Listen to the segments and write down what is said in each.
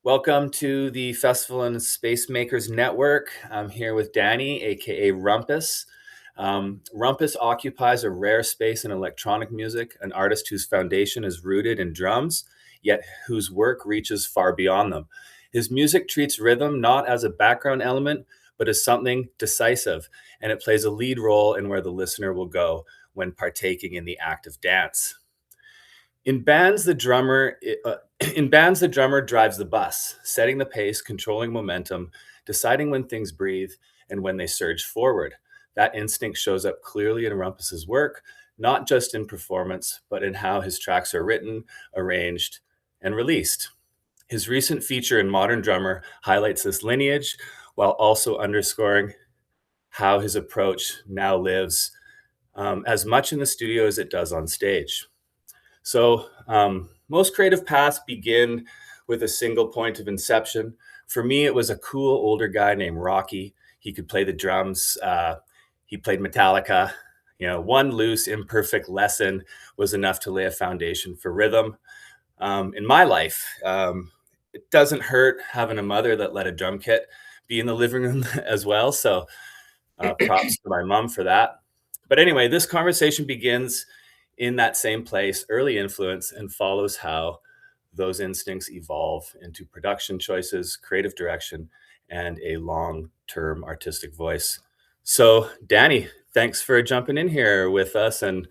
Welcome to the Festival and Space Makers Network. I'm here with Danny, aka Rumpus. Rumpus occupies a rare space in electronic music, an artist whose foundation is rooted in drums, yet whose work reaches far beyond them. His music treats rhythm not as a background element, but as something decisive, and it plays a lead role in where the listener will go when partaking in the act of dance. In bands, the drummer in bands the drummer drives the bus, setting the pace, controlling momentum, deciding when things breathe and when they surge forward. That instinct shows up clearly in Rumpus's work, not just in performance, but in how his tracks are written, arranged, and released. His recent feature in Modern Drummer highlights this lineage while also underscoring how his approach now lives as much in the studio as it does on stage. Most creative paths begin with a single point of inception. For me, it was a cool older guy named Rocky. He could play the drums. He played Metallica. One loose, imperfect lesson was enough to lay a foundation for rhythm. In my life, it doesn't hurt having a mother that let a drum kit be in the living room as well. So props to my mom for that. But anyway, this conversation begins in that same place, early influence, and follows how those instincts evolve into production choices, creative direction, and a long-term artistic voice. So, Danny, thanks for jumping in here with us, and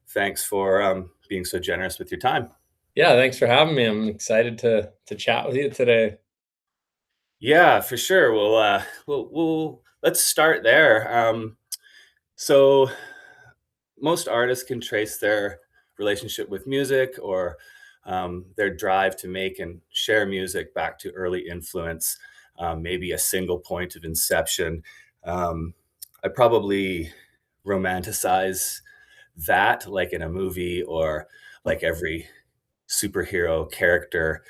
thanks for being so generous with your time. Yeah, thanks for having me. I'm excited to chat with you today. Yeah, for sure. We'll let's start there. So most artists can trace their relationship with music or their drive to make and share music back to early influence, maybe a single point of inception. I probably romanticize that like in a movie or like every superhero character,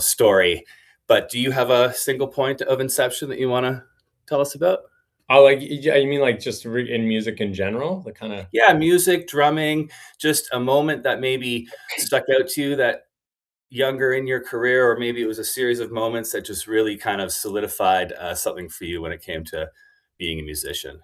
story. But do you have a single point of inception that you want to tell us about? Oh, like, yeah, you mean like just in music in general? The kind of Yeah, music, drumming, just a moment that maybe stuck out to you that younger in your career, or maybe it was a series of moments that just really kind of solidified something for you when it came to being a musician.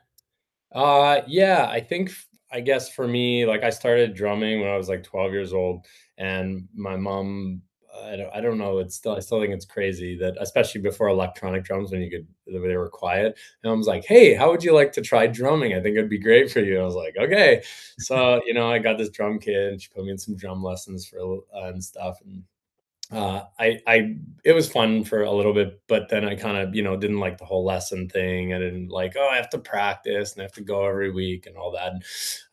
yeah, I guess for me, like I started drumming when I was like 12 years old, and my mom, I don't know, I still think it's crazy that especially before electronic drums when they were quiet. And I was like, "Hey, how would you like to try drumming? I think it'd be great for you." And I was like, "Okay." So, I got this drum kit and she put me in some drum lessons and stuff. And I it was fun for a little bit, but then I kind of, didn't like the whole lesson thing. I didn't like, oh, I have to practice and I have to go every week and all that.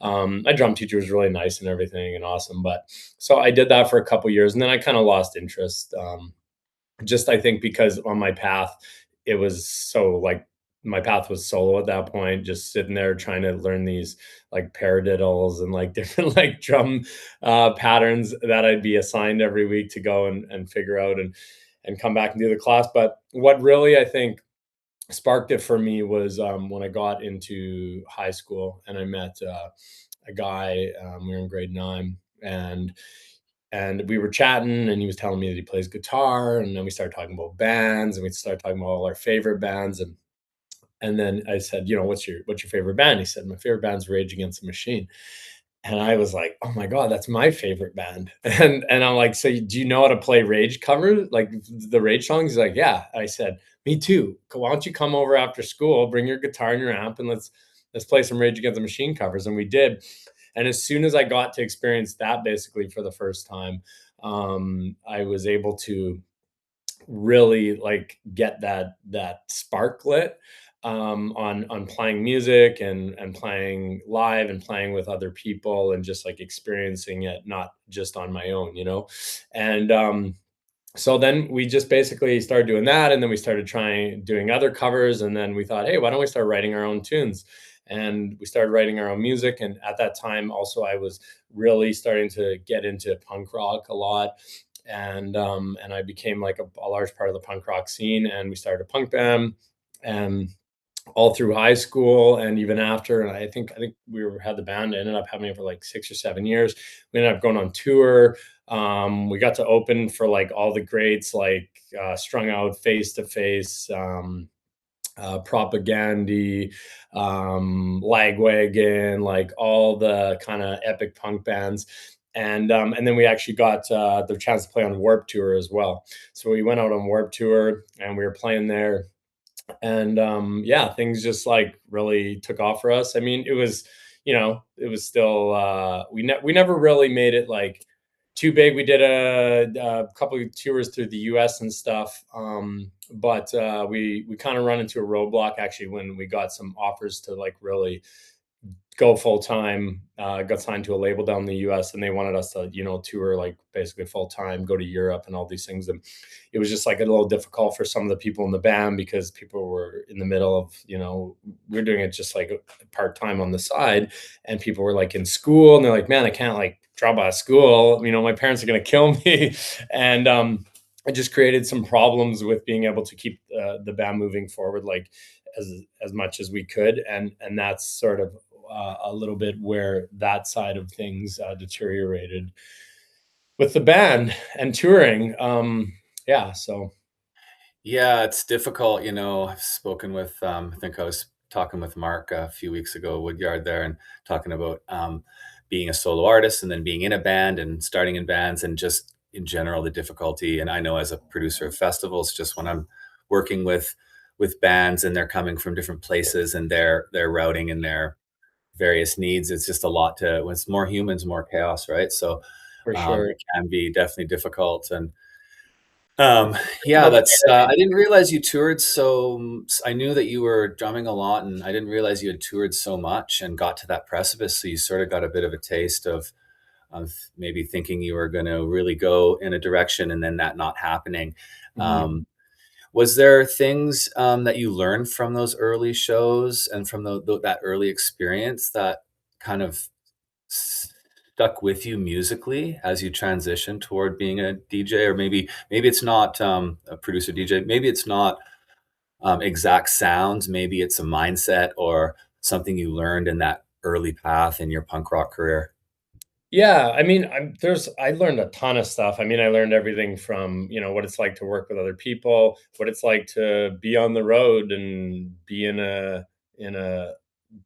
My drum teacher was really nice and everything and awesome, but so I did that for a couple years and then I kind of lost interest. Just I think because on my path, it was so like my path was solo at that point, just sitting there trying to learn these like paradiddles and like different like drum patterns that I'd be assigned every week to go and figure out and come back and do the class. But what really I think sparked it for me was when I got into high school and I met a guy. We were in grade 9, and we were chatting and he was telling me that he plays guitar, and then we started talking about bands and we started talking about all our favorite bands. And then I said, what's your favorite band? He said, my favorite band's Rage Against the Machine. And I was like, oh my god, that's my favorite band. And I'm like, so do you know how to play Rage cover, like the Rage songs? He's like, yeah. I said, me too. Why don't you come over after school, bring your guitar and your amp, and let's play some Rage Against the Machine covers. And we did. And as soon as I got to experience that basically for the first time, I was able to really like get that spark lit on playing music and playing live and playing with other people and just like experiencing it not just on my own, and so then we just basically started doing that, and then we started trying doing other covers, and then we thought, hey, why don't we start writing our own tunes? And we started writing our own music, and at that time also I was really starting to get into punk rock a lot, and I became like a large part of the punk rock scene, and we started a punk band, and all through high school and even after. And I think had the band ended up having it for like 6 or 7 years. We ended up going on tour. We got to open for like all the greats, like Strung Out, Face to Face, Propagandy, Lagwagon, like all the kind of epic punk bands. And then we actually got the chance to play on Warp Tour as well. So we went out on Warp Tour and we were playing there, and yeah, things just like really took off for us. I mean, it was, it was still we never really made it like too big. We did a couple of tours through the US and stuff, but we kind of run into a roadblock actually when we got some offers to like really go full time. Got signed to a label down in the U.S. and they wanted us to, tour like basically full time, go to Europe and all these things. And it was just like a little difficult for some of the people in the band because people were in the middle of, we're doing it just like part time on the side, and people were like in school and they're like, man, I can't like drop out of school. My parents are gonna kill me, and it just created some problems with being able to keep the band moving forward, like as much as we could, and that's sort of a little bit where that side of things deteriorated with the band and touring. Yeah, so Yeah, it's difficult. I've spoken with, I think I was talking with Mark a few weeks ago, Woodyard there, and talking about being a solo artist and then being in a band and starting in bands and just in general the difficulty. And I know as a producer of festivals, just when I'm working with bands and they're coming from different places and their routing and their various needs, it's just a lot to when it's more humans, more chaos, right? So for sure. it can be definitely difficult. And Think yeah, about that's, I didn't realize you toured I knew that you were drumming a lot, and I didn't realize you had toured so much and got to that precipice, so you sort of got a bit of a taste of maybe thinking you were gonna really go in a direction and then that not happening. Mhm. Um, was there things, that you learned from those early shows and from that early experience that kind of stuck with you musically as you transition toward being a DJ? Or maybe it's not a producer DJ, maybe it's not exact sounds, maybe it's a mindset or something you learned in that early path in your punk rock career. Yeah, I mean, I learned a ton of stuff. I mean, I learned everything from, what it's like to work with other people, what it's like to be on the road and be in a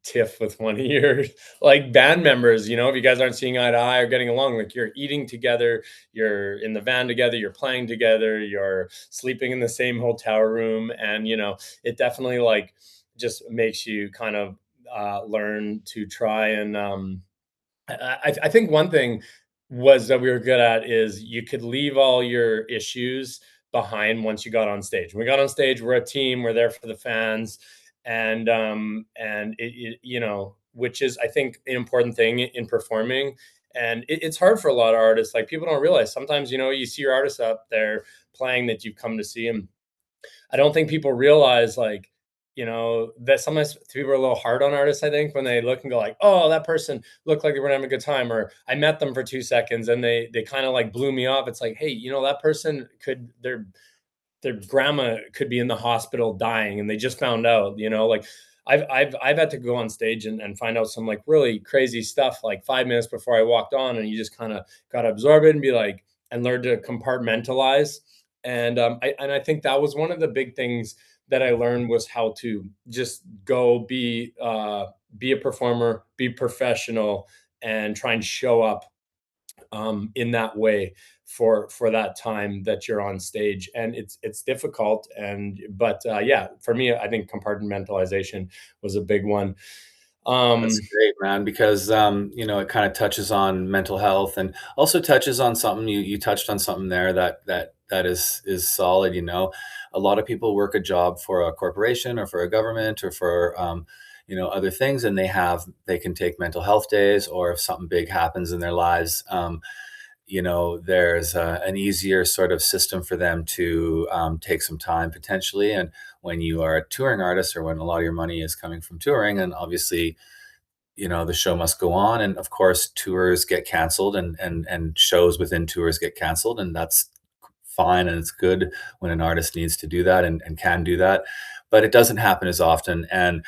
tiff with one of your like band members. If you guys aren't seeing eye to eye or getting along, like you're eating together, you're in the van together, you're playing together, you're sleeping in the same hotel room, and it definitely like just makes you kind of learn to try and I think one thing was that we were good at is you could leave all your issues behind once you got on stage. When we got on stage, we're a team, we're there for the fans, and which is I think an important thing in performing. And it's hard for a lot of artists. Like people don't realize sometimes you see your artists up there playing that you've come to see, and I don't think people realize like, that sometimes people are a little hard on artists, I think, when they look and go like, oh, that person looked like they were having a good time, or I met them for 2 seconds and they kind of like blew me off. It's like, hey, that person could their grandma could be in the hospital dying and they just found out, like I've had to go on stage and find out some like really crazy stuff like 5 minutes before I walked on, and you just kind of got to absorb it and be like and learn to compartmentalize. And I think that was one of the big things that I learned was how to just go be a performer, be professional, and try and show up in that way for that time that you're on stage. And it's difficult, but yeah, for me I think compartmentalization was a big one. That's um great, man, because it kind of touches on mental health and also touches on something you touched on something there that is solid. A lot of people work a job for a corporation or for a government or for other things, and they can take mental health days, or if something big happens in their lives, there's an easier sort of system for them to take some time potentially. And when you are a touring artist, or when a lot of your money is coming from touring, and obviously the show must go on, and of course tours get canceled, and shows within tours get canceled, and that's fine, and it's good when an artist needs to do that and can do that. but it doesn't happen as often. And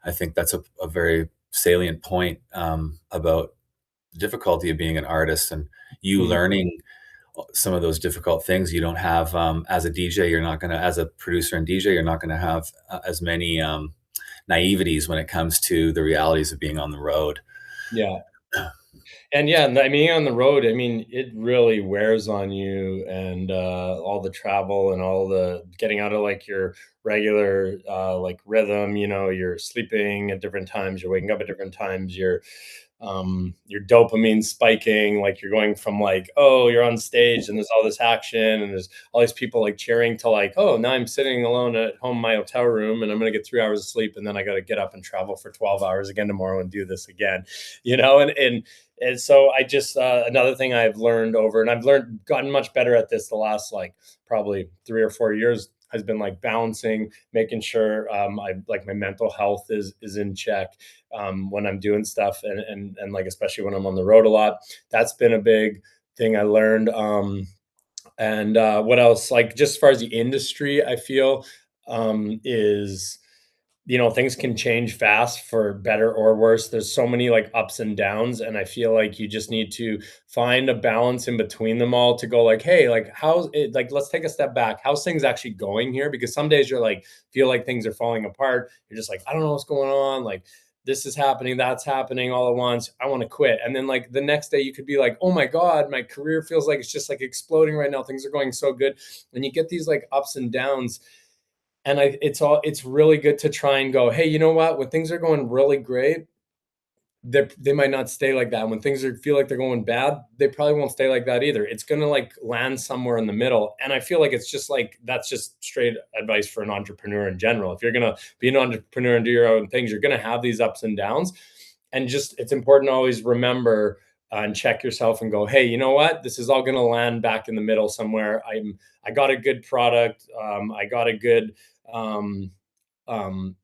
I think that's a very salient point about the difficulty of being an artist and you Mhm. learning some of those difficult things you don't have as a DJ. You're not going to, as a producer and DJ, you're not going to have as many naiveties when it comes to the realities of being on the road. Yeah. And yeah, and I mean, on the road, I mean, it really wears on you and all the travel and all the getting out of like your regular like rhythm, you know, you're sleeping at different times, you're waking up at different times, your dopamine spiking, like you're going from like, oh, you're on stage and there's all this action and there's all these people like cheering to like, oh, now I'm sitting alone at home in my hotel room and I'm gonna get 3 hours of sleep and then I gotta get up and travel for 12 hours again tomorrow and do this again, you know, and so I just another thing I've learned over, and I've learned gotten much better at this the last like probably 3 or 4 years has been like balancing, making sure I like my mental health is in check when I'm doing stuff, and like especially when I'm on the road a lot. That's been a big thing I learned. And what else? Like just as far as the industry, I feel is you know things can change fast for better or worse. There's so many like ups and downs, and I feel like you just need to find a balance in between them all to go like, hey, like how's it, like let's take a step back, how's things actually going here, because some days you're like feel like things are falling apart, you're just like I don't know what's going on, like this is happening, that's happening all at once, I want to quit. And then like the next day you could be like, oh my god, my career feels like it's just like exploding right now, things are going so good. And you get these like ups and downs, and it's really good to try and go, hey, you know what? When things are going really great, they might not stay like that. When things are feel like they're going bad, they probably won't stay like that either. It's gonna like land somewhere in the middle. And I feel like it's just like that's just straight advice for an entrepreneur in general. If you're gonna be an entrepreneur and do your own things, you're gonna have these ups and downs. And just it's important to always remember and check yourself and go, hey, you know what? This is all gonna land back in the middle somewhere. I got a good product. I got a good um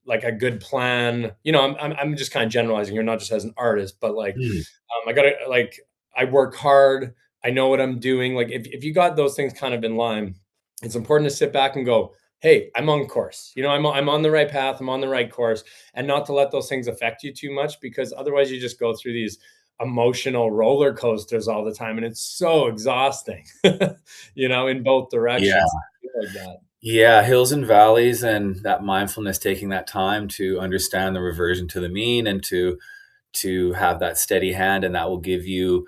like a good plan. You know, I'm just kind of generalizing here, not just as an artist, but like Mm. I gotta like I work hard, I know what I'm doing. Like if you got those things kind of in line, it's important to sit back and go, hey, I'm on course. You know, I'm on the right path, I'm on the right course, and not to let those things affect you too much, because otherwise you just go through these emotional roller coasters all the time and it's so exhausting. You know, in both Yeah. directions like that. Yeah, hills and valleys, and that mindfulness, taking that time to understand the reversion to the mean and to have that steady hand, and that will give you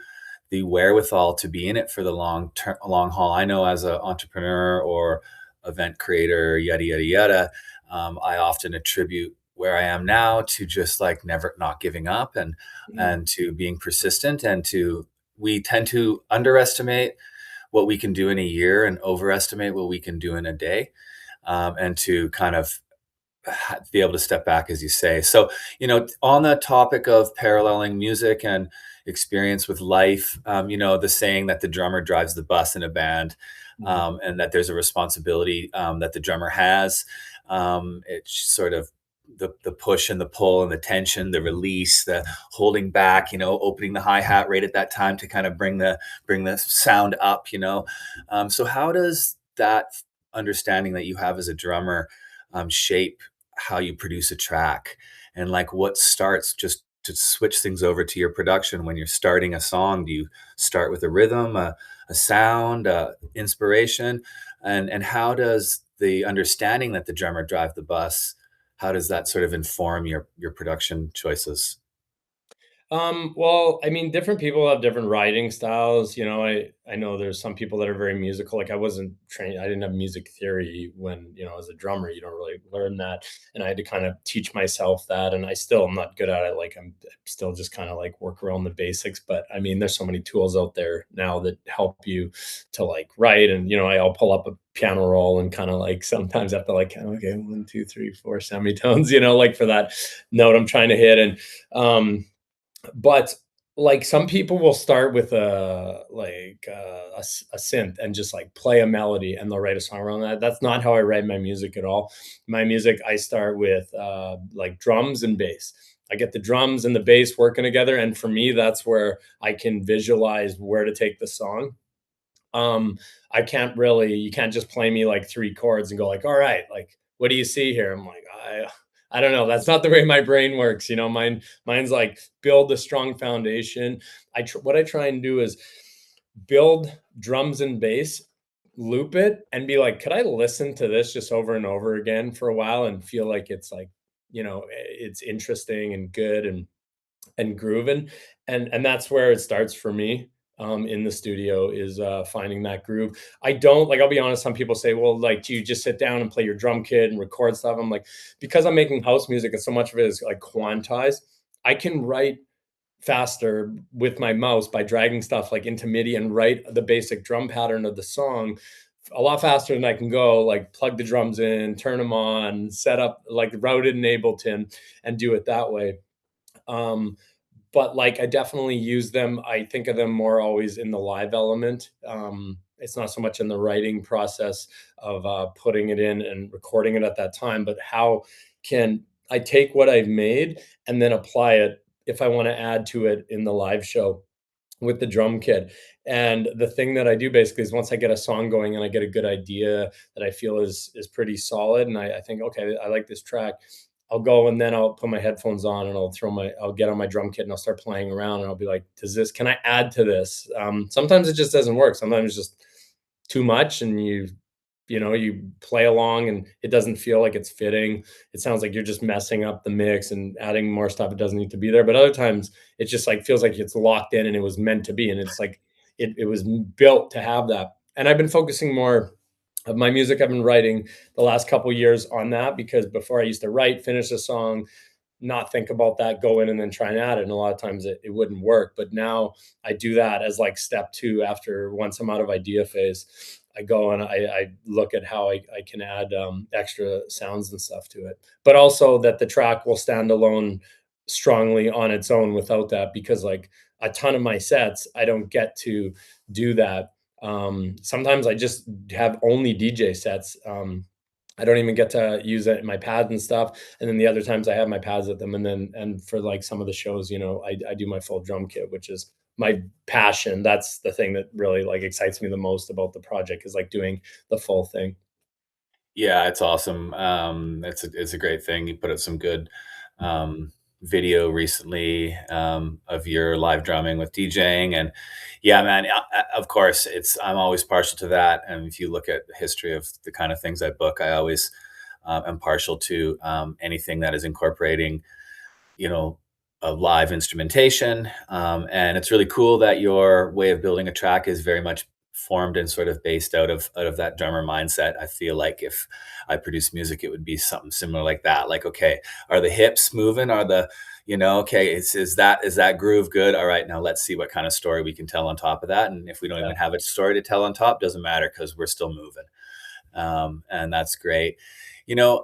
the wherewithal to be in it for the long haul. I know as an entrepreneur or event creator, yada yada yada, I often attribute where I am now to just like never not giving up Mm, and to being persistent and to we tend to underestimate what we can do in a year and overestimate what we can do in a day, and to kind of be able to step back, as you say. So, on the topic of paralleling music and experience with life, the saying that the drummer drives the bus in a band, mm, and that there's a responsibility that the drummer has. It's sort of the push and the pull and the tension, the release, the holding back, opening the hi hat right at that time to kind of bring the sound up. So how does that understanding that you have as a drummer shape how you produce a track, and like what starts, just to switch things over to your production when you're starting a song? Do you start with a rhythm, a sound, inspiration, and how does the understanding that the drummer drive the bus, how does that sort of inform your production choices? well, I mean, different people have different writing styles. You know, I know there's some people that are very musical. Like I wasn't trained, I didn't have music theory when, you know, as a drummer, you don't really learn that. And I had to kind of teach myself that. And I still am not good at it. Like I'm still just kind of like work around the basics. But I mean, there's so many tools out there now that help you to like write. And, you know, I'll pull up a piano roll and kind of like sometimes have to like, okay, 1, 2, 3, 4 semitones, you know, like for that note I'm trying to hit. And but, like, some people will start with a synth and just, like, play a melody, and they'll write a song around that. That's not how I write my music at all. My music, I start with, like, drums and bass. I get the drums and the bass working together, and for me, that's where I can visualize where to take the song. Um, I can't really you can't just play me, like, 3 chords and go like, "Alright, like, what do you see here? I'm like, I don't know. That's not the way my brain works. Mine's like build a strong foundation. What I try and do is build drums and bass, loop it, and be like, could I listen to this just over and over again for a while and feel like it's like, it's interesting and good and grooving, and that's where it starts for me, in the studio is, finding that groove. I don't like, I'll be honest, some people say, "Well, like, do you just sit down and play your drum kit and record stuff?" I'm like, because I'm making house music and so much of it is, like, quantized, I can write faster with my mouse by dragging stuff, like, into MIDI and write the basic drum pattern of the song a lot faster than I can go, like, plug the drums in, turn them on, set up, like, route it in Ableton, and do it that way. Um, but like I definitely use them. I think of them more always in the live element. It's not so much in the writing process of putting it in and recording it at that time, but how can I take what I've made and then apply it if I want to add to it in the live show with the drum kit. And the thing that I do basically is once I get a song going and I get a good idea that I feel is pretty solid, and I think, okay, I like this track, I'll go and then I'll put my headphones on and I'll get on my drum kit and I'll start playing around and I'll be like, can I add to this? Sometimes it just doesn't work. Sometimes it's just too much and you play along and it doesn't feel like it's fitting. It sounds like you're just messing up the mix and adding more stuff. It doesn't need to be there. But other times it just like feels like it's locked in and it was meant to be. And it's like it was built to have that. And I've been focusing more of my music I've been writing the last couple years on that because before I used to write, finish a song, not think about that, go in and then try and add it. And a lot of times it wouldn't work. But now I do that as like step two after once I'm out of idea phase. I go and I look at how I can add extra sounds and stuff to it. But also that the track will stand alone strongly on its own without that because like a ton of my sets, I don't get to do that. Sometimes I just have only DJ sets. I don't even get to use it, my pads and stuff. And then the other times I have my pads at them. And for like some of the shows, I do my full drum kit, which is my passion. That's the thing that really like excites me the most about the project is like doing the full thing. Yeah, it's awesome. It's a great thing. You put up some good um, video recently of your live drumming with DJing, and yeah, man. Of course, I'm always partial to that. And if you look at the history of the kind of things I book, I always am partial to anything that is incorporating you know, of live instrumentation. And it's really cool that your way of building a track is very much formed and sort of based out of that drummer mindset. I feel like if I produce music, it would be something similar like that. Like, okay, are the hips moving? Are the okay, is that groove good? All right, now let's see what kind of story we can tell on top of that. And if we don't Yeah. even have a story to tell on top, doesn't matter because we're still moving. And that's great. You know,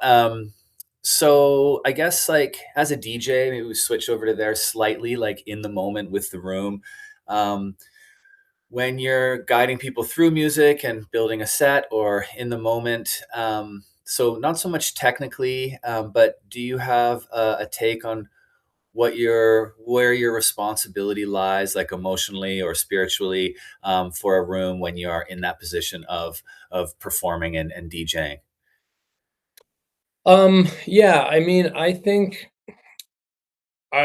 so I guess like as a DJ, maybe we switch over to there slightly, like in the moment with the room. Um, when you're guiding people through music and building a set or in the moment, so not so much technically, but do you have a take on where your responsibility lies, like emotionally or spiritually, for a room when you are in that position of performing and DJing? Yeah, I mean, I think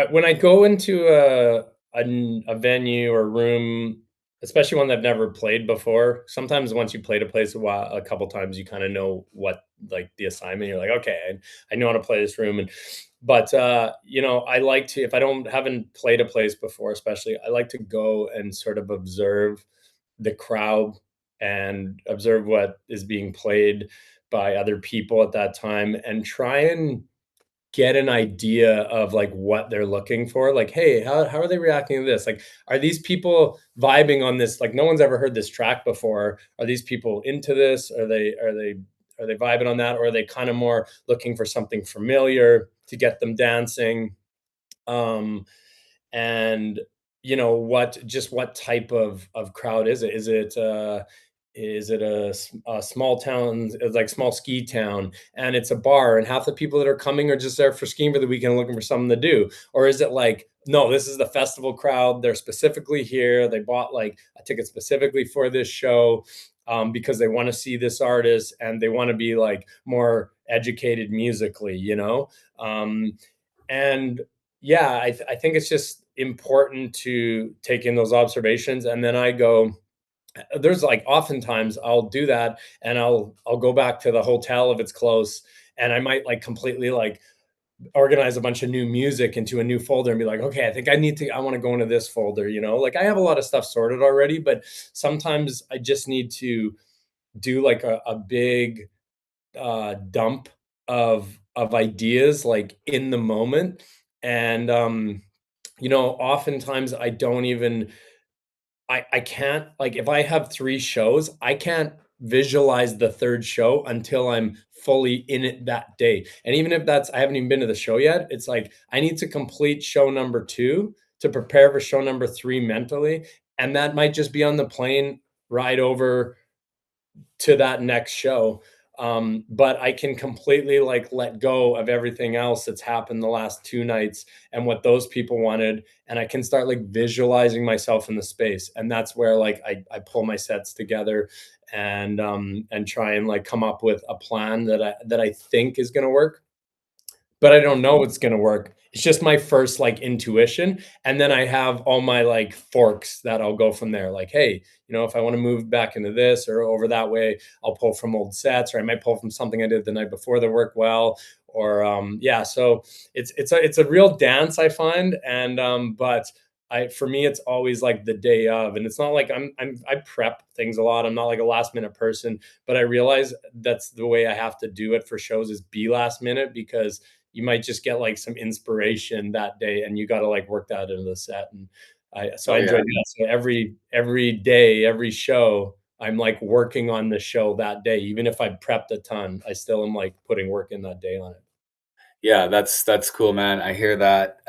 when I go into a venue or room, especially one that I've never played before, sometimes once you played a place a couple times, you kind of know what like the assignment. You're like, okay, I know how to play this room, and but I like to if I don't haven't played a place before, especially I like to go and sort of observe the crowd and observe what is being played by other people at that time and try and get an idea of like what they're looking for. Like, hey, how are they reacting to this? Like, are these people vibing on this? Like, no one's ever heard this track before. Are these people into this? Are they vibing on that? Or are they kind of more looking for something familiar to get them dancing? Um, and what type of crowd is it? Is it a small town, like small ski town, and it's a bar, and half the people that are coming are just there for skiing for the weekend, looking for something to do? Or is it like, no, this is the festival crowd. They're specifically here. They bought like a ticket specifically for this show. because they want to see this artist and they want to be like more educated musically, you know? Um, and yeah, I think it's just important to take in those observations. And then I go, there's like oftentimes I'll do that and I'll go back to the hotel if it's close, and I might like completely like organize a bunch of new music into a new folder and be like, okay, I think I want to go into this folder, you know? Like I have a lot of stuff sorted already, but sometimes I just need to do like a big dump of ideas like in the moment. And you know, oftentimes I don't even I can't, like, if I have 3 shows, I can't visualize the 3rd show until I'm fully in it that day, and even if that's I haven't even been to the show yet, it's like, I need to complete show number 2 to prepare for show number 3 mentally, and that might just be on the plane ride over to that next show. But I can completely like let go of everything else that's happened the last 2 nights and what those people wanted. And I can start like visualizing myself in the space. And that's where like I pull my sets together and try and like come up with a plan that I think is gonna work, but I don't know it's gonna work. It's just my first like intuition. And then I have all my like forks that I'll go from there. Like, hey, you know, if I want to move back into this or over that way, I'll pull from old sets, or I might pull from something I did the night before that worked well. Or yeah, so it's a real dance, I find. And but I for me it's always like the day of. And it's not like I prep things a lot. I'm not like a last minute person, but I realize that's the way I have to do it for shows is be last minute, because you might just get like some inspiration that day and you got to like work that into the set. And I Oh enjoy yeah. that. So every day, every show, I'm like working on the show that day. Even if I prepped a ton, I still am like putting work in that day on it. Yeah, that's cool, man. I hear that.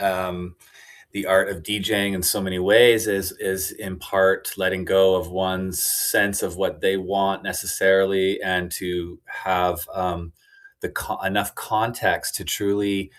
The art of DJing in so many ways is in part letting go of one's sense of what they want necessarily, and to have enough context to truly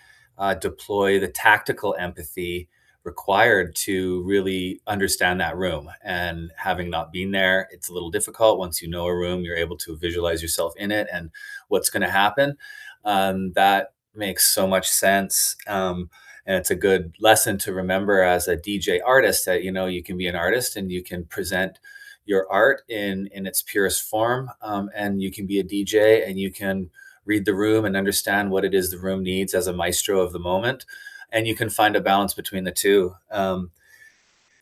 deploy the tactical empathy required to really understand that room. And having not been there, it's a little difficult. Once you know a room, you're able to visualize yourself in it and what's going to happen. That makes so much sense. And it's a good lesson to remember as a DJ artist that, you know, you can be an artist and you can present your art in its purest form, and you can be a DJ and you can read the room and understand what it is the room needs as a maestro of the moment, and you can find a balance between the two. You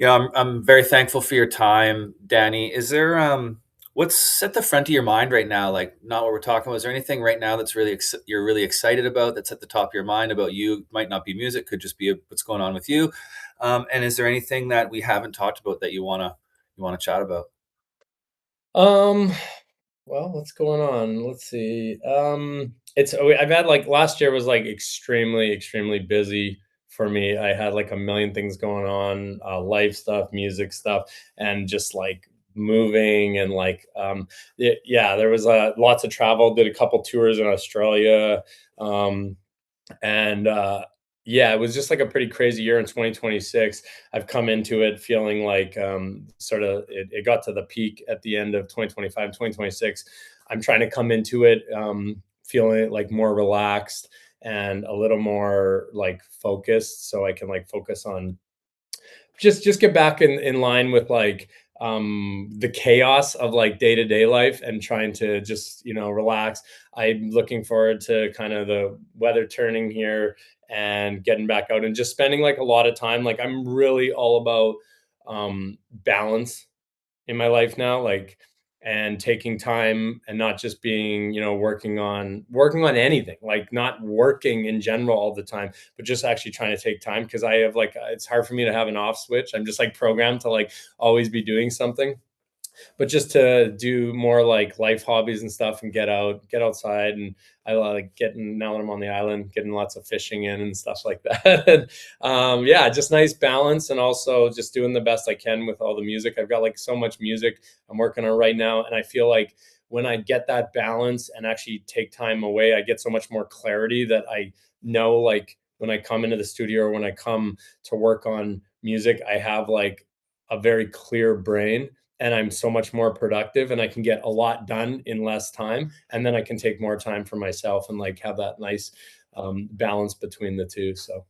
know, I'm very thankful for your time, Danny. Is there what's at the front of your mind right now? Like, not what we're talking about. Is there anything right now that's really you're really excited about, that's at the top of your mind about you? Might not be music, could just be what's going on with you. And is there anything that we haven't talked about that you wanna chat about? Um, well, what's going on? Let's see. I've had like last year was like extremely busy for me. I had like a million things going on, life stuff, music stuff, and just like moving and like yeah, there was lots of travel. Did a couple tours in Australia. Um, and yeah, it was just like a pretty crazy year in 2026. I've come into it feeling like sort of it got to the peak at the end of 2025, 2026. I'm trying to come into it feeling like more relaxed and a little more like focused, so I can like focus on just get back in line with like the chaos of like day-to-day life and trying to just, you know, relax. I'm looking forward to kind of the weather turning here and getting back out and just spending like a lot of time. Like I'm really all about balance in my life now, like, and taking time and not just being, you know, working on anything, like not working in general all the time, but just actually trying to take time, because I have like it's hard for me to have an off switch. I'm just like programmed to like always be doing something, but just to do more like life hobbies and stuff and get outside. And I like getting, now that I'm on the island, getting lots of fishing in and stuff like that. And, yeah, just nice balance, and also just doing the best I can with all the music. I've got like so much music I'm working on right now, and I feel like when I get that balance and actually take time away, I get so much more clarity that I know, like when I come into the studio or when I come to work on music, I have like a very clear brain, and I'm so much more productive and I can get a lot done in less time. And then I can take more time for myself and like have that nice balance between the two. So,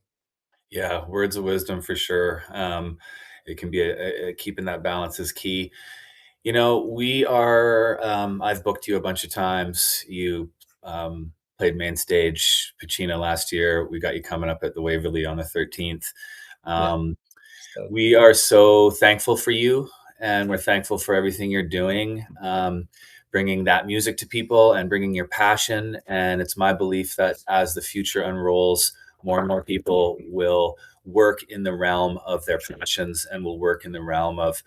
Yeah, words of wisdom for sure. It can be keeping that balance is key. You know, I've booked you a bunch of times. You played main stage Pacino last year. We got you coming up at the Waverly on the 13th. yeah. Um, So, we are so thankful for you, and we're thankful for everything you're doing, bringing that music to people and bringing your passion. And it's my belief that as the future unrolls, more and more people will work in the realm of their passions and will work in the realm of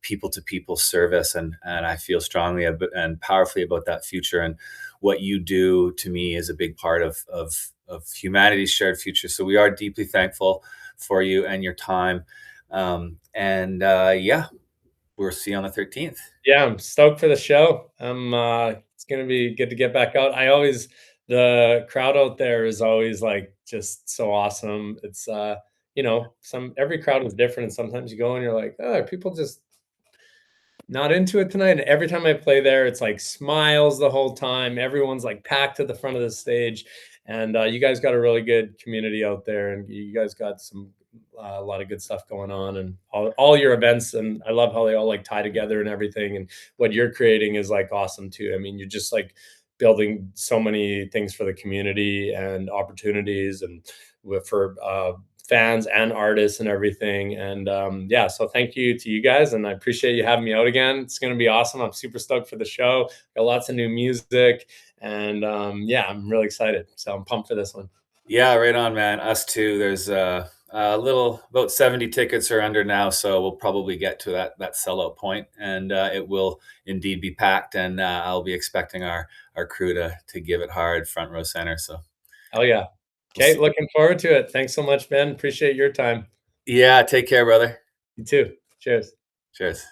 people to people service. And I feel strongly and powerfully about that future. And what you do to me is a big part of humanity's shared future. So we are deeply thankful for you and your time. Yeah, we'll see you on the 13th. yeah, I'm stoked for the show. It's gonna be good to get back out. The crowd out there is always like just so awesome. It's some every crowd is different, and sometimes you go and you're like, oh, are people just not into it tonight. And every time I play there, it's like smiles the whole time. Everyone's like packed to the front of the stage, and you guys got a really good community out there, and you guys got a lot of good stuff going on, and all your events. And I love how they all like tie together and everything. And what you're creating is like awesome too. I mean, you're just like building so many things for the community and opportunities and for fans and artists and everything. And yeah, so thank you to you guys, and I appreciate you having me out again. It's going to be awesome. I'm super stoked for the show. Got lots of new music, and yeah, I'm really excited. So I'm pumped for this one. Yeah, right on, man. Us too. There's a little about 70 tickets are under now, so we'll probably get to that sellout point, and it will indeed be packed. And I'll be expecting our crew to give it hard, front row center. So Hell yeah. we'll Okay, see. looking forward to it. Thanks so much, Ben. Appreciate your time. Yeah, take care, brother. You too. Cheers. Cheers.